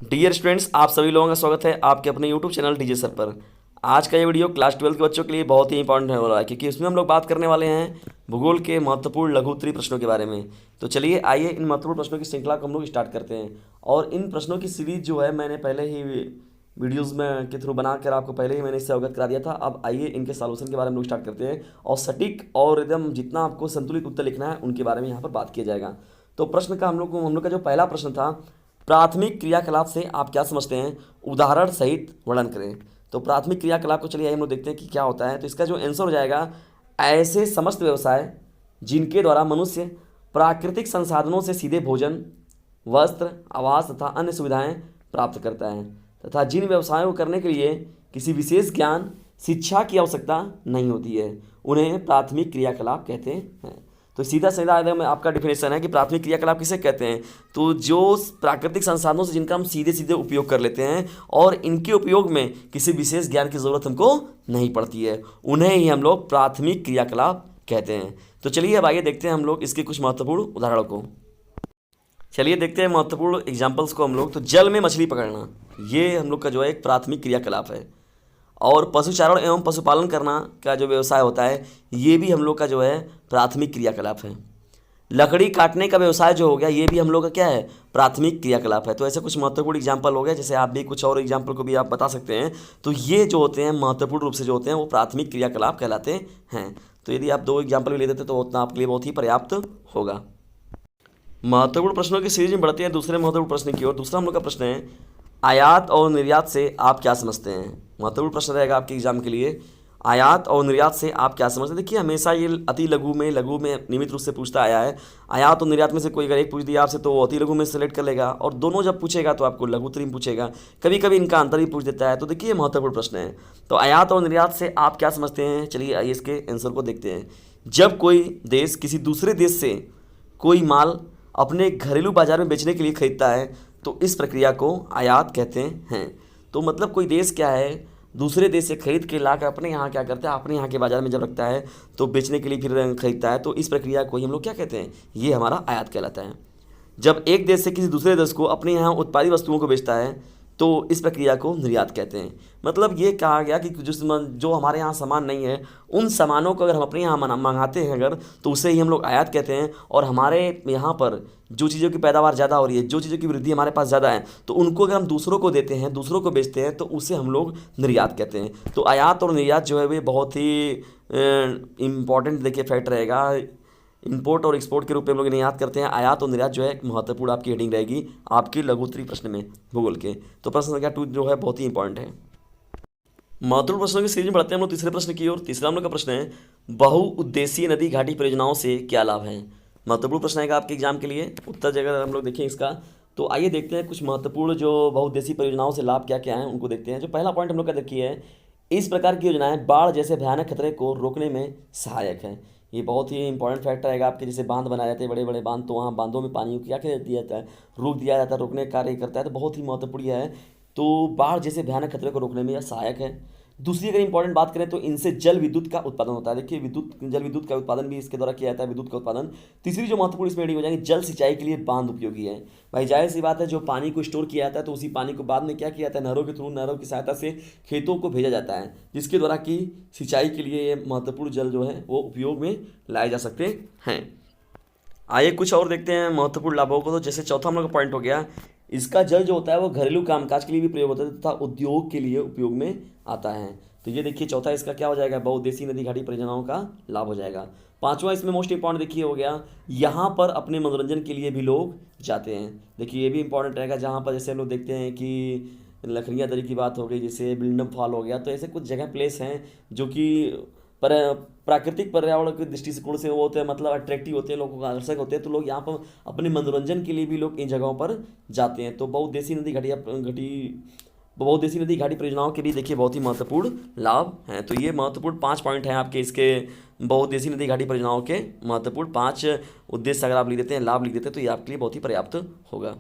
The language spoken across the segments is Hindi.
डियर स्टूडेंट्स, आप सभी लोगों का स्वागत है आपके अपने यूट्यूब चैनल डीजे सर पर। आज का ये वीडियो क्लास 12 के बच्चों के लिए बहुत ही इंपॉर्टेंट हो रहा है, क्योंकि इसमें हम लोग बात करने वाले हैं भूगोल के महत्वपूर्ण लघु उत्तरीय प्रश्नों के बारे में। तो चलिए आइए इन महत्वपूर्ण प्रश्नों की श्रृंखला को हम लोग स्टार्ट करते हैं। और इन प्रश्नों की सीरीज जो है मैंने पहले ही वीडियोज़ में के थ्रू बनाकर आपको पहले ही मैंने इससे अवगत करा दिया था। अब आइए इनके सॉल्यूशन के बारे में लोग स्टार्ट करते हैं और सटीक और एकदम जितना आपको संतुलित उत्तर लिखना है उनके बारे में यहाँ पर बात किया जाएगा। तो प्रश्न का हम लोग का जो पहला प्रश्न था, प्राथमिक क्रियाकलाप से आप क्या समझते हैं, उदाहरण सहित वर्णन करें। तो प्राथमिक क्रियाकलाप को चलिए हम लोग देखते हैं कि क्या होता है। तो इसका जो आंसर हो जाएगा, ऐसे समस्त व्यवसाय जिनके द्वारा मनुष्य प्राकृतिक संसाधनों से सीधे भोजन, वस्त्र, आवास तथा अन्य सुविधाएं प्राप्त करता है, तथा जिन व्यवसायों को करने के लिए किसी विशेष ज्ञान शिक्षा की आवश्यकता नहीं होती है, उन्हें प्राथमिक क्रियाकलाप कहते हैं। तो सीधा सीधा एकदम आपका डिफिनेशन है कि प्राथमिक क्रियाकलाप किसे कहते हैं। तो जो प्राकृतिक संसाधनों से जिनका हम सीधे सीधे उपयोग कर लेते हैं और इनके उपयोग में किसी विशेष ज्ञान की ज़रूरत हमको नहीं पड़ती है, उन्हें ही हम लोग प्राथमिक क्रियाकलाप कहते हैं। तो चलिए अब आइए देखते हैं हम लोग इसके कुछ महत्वपूर्ण उदाहरणों को। चलिए देखते हैं महत्वपूर्ण एग्जाम्पल्स को हम लोग। तो जल में मछली पकड़ना, ये हम लोग का जो है एक प्राथमिक क्रियाकलाप है। और पशुचारण एवं पशुपालन करना का जो व्यवसाय होता है, ये भी हम लोग का जो है प्राथमिक क्रियाकलाप है। लकड़ी काटने का व्यवसाय जो हो गया, ये भी हम लोग का क्या है, प्राथमिक क्रियाकलाप है। तो ऐसे कुछ महत्वपूर्ण एग्जाम्पल हो गया, जैसे आप भी कुछ और एग्जाम्पल को भी आप बता सकते हैं। तो ये जो होते हैं महत्वपूर्ण रूप से जो होते हैं वो प्राथमिक क्रियाकलाप कहलाते हैं। तो यदि आप 2 एग्जाम्पल भी ले देते तो उतना आपके लिए बहुत ही पर्याप्त होगा। महत्वपूर्ण प्रश्नों की सीरीज में बढ़ते हैं दूसरे महत्वपूर्ण प्रश्न की ओर। दूसरा हम लोग का प्रश्न है, आयात और निर्यात से आप क्या समझते हैं। महत्वपूर्ण प्रश्न रहेगा आपके एग्जाम के लिए, आयात और निर्यात से आप क्या समझते हैं। देखिए हमेशा ये अति लघु में नियमित रूप से पूछता आया है। आयात और निर्यात में से कोई अगर एक पूछ दिया आपसे तो वो अति लघु में सेलेक्ट कर लेगा, और दोनों जब पूछेगा तो आपको लघु उत्तरीय में पूछेगा। कभी कभी इनका अंतर भी पूछ देता है। तो देखिए महत्वपूर्ण प्रश्न है। तो आयात और निर्यात से आप क्या समझते हैं, चलिए आइए इसके आंसर को देखते हैं। जब कोई देश किसी दूसरे देश से कोई माल अपने घरेलू बाजार में बेचने के लिए खरीदता है तो इस प्रक्रिया को आयात कहते हैं। तो मतलब कोई देश क्या है, दूसरे देश से खरीद के लाकर अपने यहाँ क्या करता है, अपने यहाँ के बाज़ार में जब रखता है तो बेचने के लिए फिर खरीदता है, तो इस प्रक्रिया को ही हम लोग क्या कहते हैं, ये हमारा आयात कहलाता है। जब एक देश से किसी दूसरे देश को अपने यहाँ उत्पादित वस्तुओं को बेचता है तो इस प्रक्रिया को निर्यात कहते हैं। मतलब ये कहा गया कि जो हमारे यहाँ सामान नहीं है, उन सामानों को अगर हम अपने यहाँ मंगाते हैं अगर, तो उसे ही हम लोग आयात कहते हैं। और हमारे यहाँ पर जो चीज़ों की पैदावार ज़्यादा हो रही है, जो चीज़ों की वृद्धि हमारे पास ज़्यादा है, तो उनको अगर हम दूसरों को देते हैं, दूसरों को बेचते हैं, तो उसे हम लोग निर्यात कहते हैं। तो आयात और निर्यात जो है वे बहुत ही इम्पॉर्टेंट देखिए फैक्ट रहेगा। इंपोर्ट और एक्सपोर्ट के रूप में हम लोग इन्हें याद करते हैं। आयात और निर्यात जो है एक महत्वपूर्ण आपकी हेडिंग रहेगी आपकी लघु उत्तरीय प्रश्न में भूगोल के। तो प्रश्न संख्या 2 जो है बहुत ही इंपॉर्टेंट है। महत्वपूर्ण प्रश्नों की सीरीज में बढ़ते हैं हम लोग तीसरे प्रश्न की ओर। तीसरा हम लोग का प्रश्न है, बहुउद्देशीय नदी घाटी परियोजनाओं से क्या लाभ है। महत्वपूर्ण प्रश्न आएगा आपके एग्जाम के लिए। उत्तर जगह हम लोग देखें इसका, तो आइए देखते हैं कुछ महत्वपूर्ण जो बहुउद्देशीय परियोजनाओं से लाभ क्या क्या हैं उनको देखते हैं। जो पहला पॉइंट हम लोग का देखिए है, इस प्रकार की योजनाएं बाढ़ जैसे भयानक खतरे को रोकने में सहायक है। ये बहुत ही इंपॉर्टेंट फैक्टर रहेगा आपके। जैसे बांध बनाए जाते हैं बड़े बड़े बांध, तो वहाँ बांधों में पानी को क्या कर दिया जाता है, रोक दिया जाता है, रोकने का कार्य करता है। तो बहुत ही महत्वपूर्ण यह है। तो बाढ़ जैसे भयानक खतरे को रोकने में यह सहायक है। दूसरी अगर इंपॉर्टेंट बात करें तो इनसे जल विद्युत का उत्पादन होता है। देखिए जल विद्युत का उत्पादन भी इसके द्वारा किया जाता है, विद्युत का उत्पादन। तीसरी जो महत्वपूर्ण इसमें हेडिंग हो जाएगी, जल सिंचाई के लिए बांध उपयोगी है। भाई जाहिर सी बात है, जो पानी को स्टोर किया जाता है तो उसी पानी को बाद में क्या किया जाता है, नहरों के थ्रू, नहरों की सहायता से खेतों को भेजा जाता है, जिसके द्वारा कि सिंचाई के लिए ये महत्वपूर्ण जल जो है वो उपयोग में लाए जा सकते हैं। आइए कुछ और देखते हैं महत्वपूर्ण लाभों को। तो जैसे चौथा हम लोग का पॉइंट हो गया, इसका जल जो होता है वो घरेलू कामकाज के लिए भी प्रयोग होता है तथा उद्योग के लिए उपयोग में आता है। तो ये देखिए चौथा इसका क्या हो जाएगा, बहुउद्देशीय नदी घाटी परियोजनाओं का लाभ हो जाएगा। पांचवा इसमें मोस्ट इंपॉर्टेंट देखिए हो गया, यहाँ पर अपने मनोरंजन के लिए भी लोग जाते हैं। देखिए ये भी इंपॉर्टेंट रहेगा, जहाँ पर जैसे हम लोग देखते हैं कि लखनिया दरी की बात हो गई, जैसे बिल्डम फॉल हो गया, तो ऐसे कुछ जगह प्लेस हैं जो कि पर प्राकृतिक पर्यावरण की दृष्टिकोण से वो होते हैं, मतलब अट्रैक्टिव होते हैं, लोगों को आकर्षक होते हैं। तो लोग यहाँ पर अपने मनोरंजन के लिए भी लोग इन जगहों पर जाते हैं। तो बहुउद्देशीय नदी घाटी परियोजनाओं के भी देखिए बहुत ही महत्वपूर्ण लाभ हैं। तो ये महत्वपूर्ण 5 पॉइंट हैं आपके इसके बहुउद्देशीय नदी घाटी परियोजनाओं के महत्वपूर्ण 5 उद्देश्य अगर आप लिख देते हैं, लाभ लिख देते हैं, तो ये आपके लिए बहुत ही पर्याप्त होगा।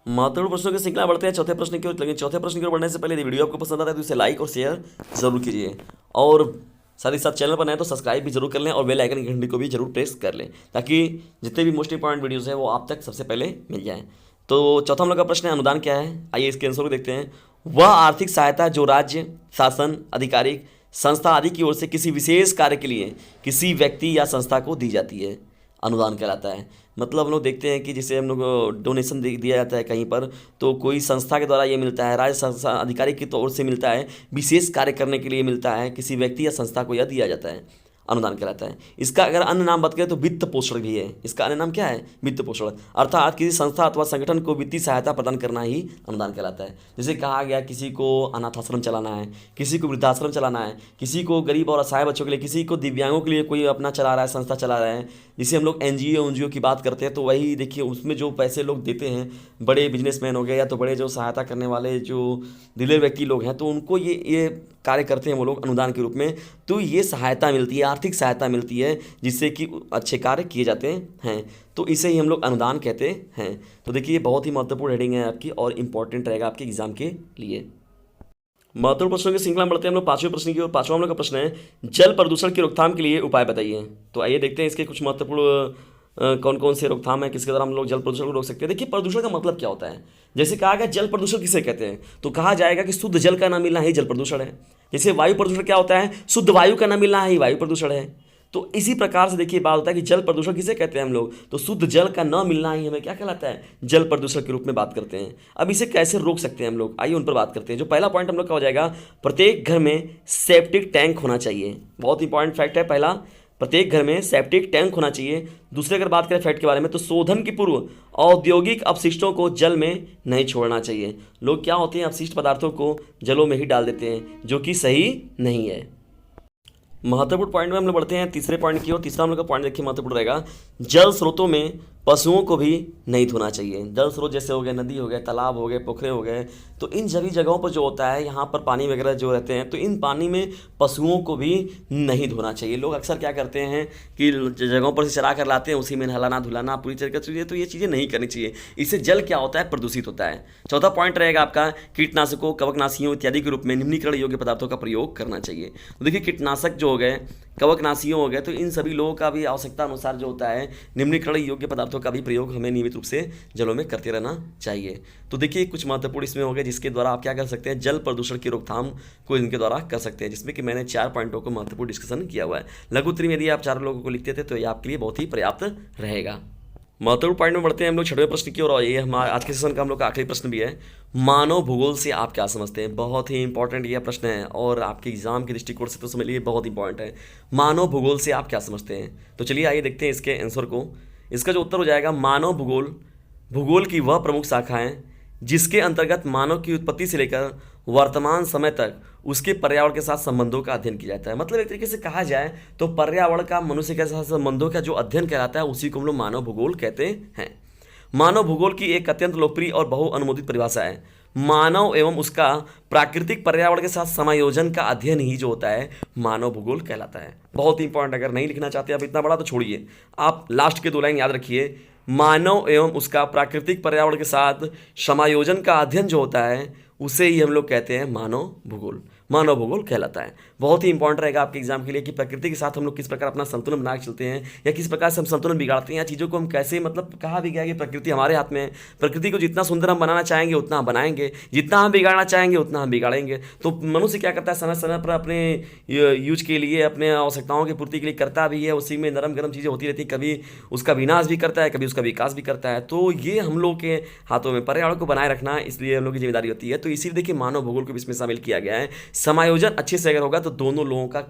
महत्वपूर्ण प्रश्नों की श्रृंखला बढ़ते हैं चौथे प्रश्न की ओर। लेकिन चौथे प्रश्न की ओर बढ़ने से पहले यदि वीडियो आपको पसंद आता है तो इसे लाइक और शेयर जरूर कीजिए, और साथ ही साथ चैनल पर नए तो सब्सक्राइब भी जरूर कर लें और बेल आइकन की घंटी को भी जरूर प्रेस कर लें, ताकि जितने भी मोस्ट इंपॉर्टेंट वीडियोज़ हैं वो आप तक सबसे पहले मिल जाएँ। तो चौथा हम लोग का प्रश्न है अनुदान क्या है। आइए इसके आंसर को देखते हैं। वह आर्थिक सहायता जो राज्य शासन आधिकारिक संस्था आदि की ओर से किसी विशेष कार्य के लिए किसी व्यक्ति या संस्था को दी जाती है, अनुदान कहलाता है। मतलब हम लोग देखते हैं कि जैसे हम लोग डोनेशन दिया जाता है कहीं पर, तो कोई संस्था के द्वारा ये मिलता है, राज्य संस्था अधिकारी की तौर से मिलता है, विशेष कार्य करने के लिए मिलता है, किसी व्यक्ति या संस्था को यह दिया जाता है, अनुदान कहलाता है। इसका अगर अन्य नाम बात करें तो वित्त पोषण भी है। इसका अन्य नाम क्या है? वित्त पोषण, अर्थात किसी संस्था अथवा संगठन को वित्तीय सहायता प्रदान करना ही अनुदान कहलाता है। जैसे कहा गया किसी को अनाथाश्रम चलाना है, किसी को वृद्धाश्रम चलाना है, किसी को गरीब और असहाय बच्चों के लिए, किसी को दिव्यांगों के लिए कोई अपना चला रहा है, संस्था चला रहा है, जिसे हम लोग एनजीओ की बात करते हैं, तो वही देखिए उसमें जो पैसे लोग देते हैं, बड़े बिजनेसमैन हो गए या तो बड़े जो सहायता करने वाले जो दिलेर व्यक्ति लोग हैं, तो उनको ये कार्य करते हैं वो लोग अनुदान के रूप में। तो ये सहायता मिलती है, आर्थिक सहायता मिलती है, जिससे कि अच्छे कार्य किए जाते हैं, तो इसे ही हम लोग अनुदान कहते हैं। तो देखिए ये बहुत ही महत्वपूर्ण हेडिंग है आपकी और इंपॉर्टेंट रहेगा आपके एग्जाम के लिए। महत्वपूर्ण प्रश्नों की श्रृंखला में बढ़ते हैं हम लोग पांचवें प्रश्न की ओर। पांचवा हम लोग का प्रश्न है जल प्रदूषण की रोकथाम के लिए उपाय बताइए। तो आइए देखते हैं इसके कुछ महत्वपूर्ण कौन कौन से रोकथाम है, किसके द्वारा हम लोग जल प्रदूषण को रोक सकते हैं। देखिए प्रदूषण का मतलब क्या होता है। जैसे कहा गया जल प्रदूषण किसे कहते हैं, तो कहा जाएगा कि शुद्ध जल का न मिलना ही जल प्रदूषण है। जैसे वायु प्रदूषण क्या होता है, शुद्ध वायु का न मिलना ही वायु प्रदूषण है। तो इसी प्रकार से देखिए बात होता है कि जल प्रदूषण किसे कहते हैं हम लोग, तो शुद्ध जल का न मिलना ही हमें क्या कहलाता है, जल प्रदूषण के रूप में बात करते हैं। अब इसे कैसे रोक सकते हैं हम लोग, आइए उन पर बात करते हैं। जो पहला पॉइंट हम लोग का हो जाएगा, प्रत्येक घर में सेप्टिक टैंक होना चाहिए। बहुत इंपॉर्टेंट फैक्ट है पहला, प्रत्येक घर में सेप्टिक टैंक होना चाहिए। दूसरे अगर बात करें फैक्ट के बारे में, तो शोधन के पूर्व औद्योगिक अपशिष्टों को जल में नहीं छोड़ना चाहिए। लोग क्या होते हैं, अपशिष्ट पदार्थों को जलों में ही डाल देते हैं, जो कि सही नहीं है। महत्वपूर्ण पॉइंट में हम लोग बढ़ते हैं तीसरे पॉइंट की ओर। तीसरा हम लोग का पॉइंट देखिए महत्वपूर्ण रहेगा, जल स्रोतों में पशुओं को भी नहीं धोना चाहिए। जल स्रोत जैसे हो गए, नदी हो गए, तालाब हो गए, पोखरे हो गए, तो इन सभी जगहों पर जो होता है, यहाँ पर पानी वगैरह जो रहते हैं, तो इन पानी में पशुओं को भी नहीं धोना चाहिए। लोग अक्सर क्या करते हैं कि जगहों पर से चरा कर लाते हैं, उसी में नहलाना धुलाना पूरी तरीके से, तो ये चीज़ें नहीं करनी चाहिए। इससे जल क्या होता है, प्रदूषित होता है। चौथा पॉइंट रहेगा आपका, कीटनाशकों कवकनाशियों इत्यादि के रूप में निम्नीकरण योग्य पदार्थों का प्रयोग करना चाहिए। तो देखिए कीटनाशक जो हो गए, कवकनाशियों हो गए, तो इन सभी लोगों का भी आवश्यकता अनुसार जो होता है निम्नीकरण योग्य पदार्थों का भी प्रयोग हमें नियमित रूप से जलों में करते रहना चाहिए। तो देखिए कुछ महत्वपूर्ण इसमें हो गए, जिसके द्वारा आप क्या कर सकते हैं, जल प्रदूषण की रोकथाम को इनके द्वारा कर सकते हैं, जिसमें कि मैंने 4 पॉइंटों को महत्वपूर्ण डिस्कशन किया हुआ है। लघु उत्तरी में यदि आप 4 लोगों को लिखते थे तो ये आपके लिए बहुत ही पर्याप्त रहेगा। महत्वपूर्ण पॉइंट में बढ़ते हैं हम लोग 6वें प्रश्न की ओर, और ये हमारे आज के सेशन का हम लोग का आखिरी प्रश्न भी है, मानव भूगोल से आप क्या समझते हैं। बहुत ही इंपॉर्टेंट यह प्रश्न है और आपके एग्जाम के दृष्टिकोण से तो समझ लीजिए बहुत इंपॉर्टेंट है। मानव भूगोल से आप क्या समझते हैं, तो चलिए आइए देखते हैं इसके आंसर को। इसका जो उत्तर हो जाएगा, मानव भूगोल भूगोल की वह प्रमुख शाखा है जिसके अंतर्गत मानव की उत्पत्ति से लेकर वर्तमान समय तक उसके पर्यावरण के साथ संबंधों का अध्ययन किया जाता है। मतलब एक तरीके से कहा जाए तो पर्यावरण का मनुष्य के साथ संबंधों का जो अध्ययन कहलाता है, उसी को हम लोग मानव भूगोल कहते हैं। मानव भूगोल की एक अत्यंत लोकप्रिय और बहुअनुमोदित परिभाषा है, मानव एवं उसका प्राकृतिक पर्यावरण के साथ समायोजन का अध्ययन ही जो होता है मानव भूगोल कहलाता है। बहुत ही इंपॉर्टेंट, अगर नहीं लिखना चाहते आप इतना बड़ा तो छोड़िए, आप लास्ट के 2 लाइन याद रखिए, मानव एवं उसका प्राकृतिक पर्यावरण के साथ समायोजन का अध्ययन जो होता है उसे ही हम लोग कहते हैं मानव भूगोल। मानव भूगोल कहलाता है। बहुत ही इंपॉर्टेंट रहेगा आपके एग्जाम के लिए कि प्रकृति के साथ हम लोग किस प्रकार अपना संतुलन बना के चलते हैं, या किस प्रकार से हम संतुलन बिगाड़ते हैं, या चीज़ों को हम कैसे, मतलब कहा भी गया कि प्रकृति हमारे हाथ में है। प्रकृति को जितना सुंदर हम बनाना चाहेंगे उतना हम बनाएंगे, जितना हम बिगाड़ना चाहेंगे उतना हम बिगाड़ेंगे। तो मनुष्य क्या करता है, समय समय पर अपने यूज के लिए, अपने आवश्यकताओं की पूर्ति के लिए करता भी है, उसी में नरम गरम चीज़ें होती रहती हैं, कभी उसका विनाश भी करता है, कभी उसका विकास भी करता है। तो ये हम लोग के हाथों में पर्यावरण को बनाए रखना, इसलिए हम लोग की जिम्मेदारी होती है। तो इसीलिए देखिए मानव भूगोल को भी इसमें शामिल किया गया है। समायोजन अच्छे से अगर होगा तो दोनों लोगों का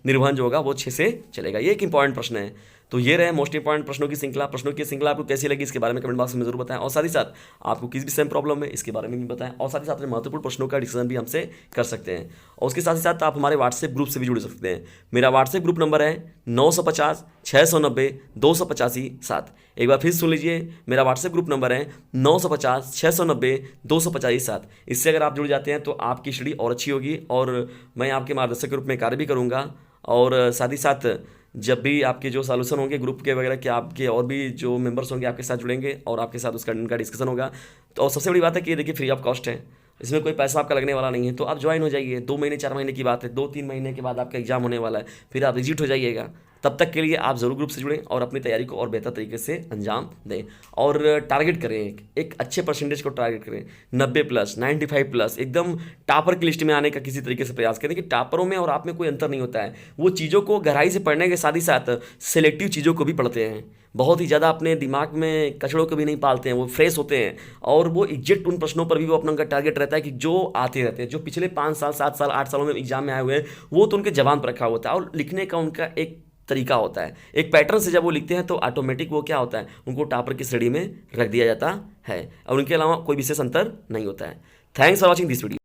निर्वहन जो होगा वो अच्छे से चलेगा। ये एक इंपॉर्टेंट प्रश्न है। तो ये रहे मोस्ट इंपॉर्टेंट प्रश्नों की श्रृंखला। प्रश्नों की श्रृंखला आपको कैसी लगी इसके बारे में कमेंट बॉक्स में जरूर बताएं, और साथ ही साथ आपको किस भी सेम प्रॉब्लम है इसके बारे में भी बताएं, और साथ ही साथ अपने महत्वपूर्ण प्रश्नों का डिस्कशन भी हमसे कर सकते हैं। और उसके साथ ही साथ आप हमारे व्हाट्सएप ग्रुप से भी जुड़ सकते हैं। मेरा व्हाट्सएप ग्रुप नंबर है 950 690 285 7। एक बार फिर सुन लीजिए, मेरा व्हाट्सएप ग्रुप नंबर है 950 690 285 7। इससे अगर आप जुड़ जाते हैं तो आपकी स्टडी और अच्छी होगी, और मैं आपके मार्गदर्शक के रूप में कार्य भी करूँगा। और साथ ही साथ जब भी आपके जो सॉल्यूशन होंगे ग्रुप के वगैरह के, आपके और भी जो मेंबर्स होंगे आपके साथ जुड़ेंगे और आपके साथ उसका उनका डिस्कशन होगा। तो और सबसे बड़ी बात है कि ये देखिए फ्री ऑफ कॉस्ट है, इसमें कोई पैसा आपका लगने वाला नहीं है। तो आप ज्वाइन हो जाइए, 2 महीने 4 महीने की बात है, 2-3 महीने के बाद आपका एग्जाम होने वाला है, फिर आप एग्जिट हो जाइएगा। तब तक के लिए आप ज़रूर ग्रुप से जुड़ें और अपनी तैयारी को और बेहतर तरीके से अंजाम दें और टारगेट करें, एक अच्छे परसेंटेज को टारगेट करें, 90+, 95+, एकदम टॉपर की लिस्ट में आने का किसी तरीके से प्रयास करें कि टॉपरों में और आप में कोई अंतर नहीं होता है। वो चीज़ों को गहराई से पढ़ने के साथ ही साथ सेलेक्टिव चीज़ों को भी पढ़ते हैं, बहुत ही ज़्यादा अपने दिमाग में कचड़ों को भी नहीं पालते हैं, वो फ्रेश होते हैं और वो एग्जैक्ट उन प्रश्नों पर भी वो अपना उनका टारगेट रहता है कि जो आते रहते हैं, जो पिछले 5 साल 7 साल 8 सालों में एग्जाम में आए हुए हैं, वो तो उनके जबान पर रखा होता है और लिखने का उनका एक तरीका होता है, एक पैटर्न से जब वो लिखते हैं तो ऑटोमेटिक वो क्या होता है, उनको टॉपर की श्रेणी में रख दिया जाता है और उनके अलावा कोई विशेष अंतर नहीं होता है। Thanks for watching this video.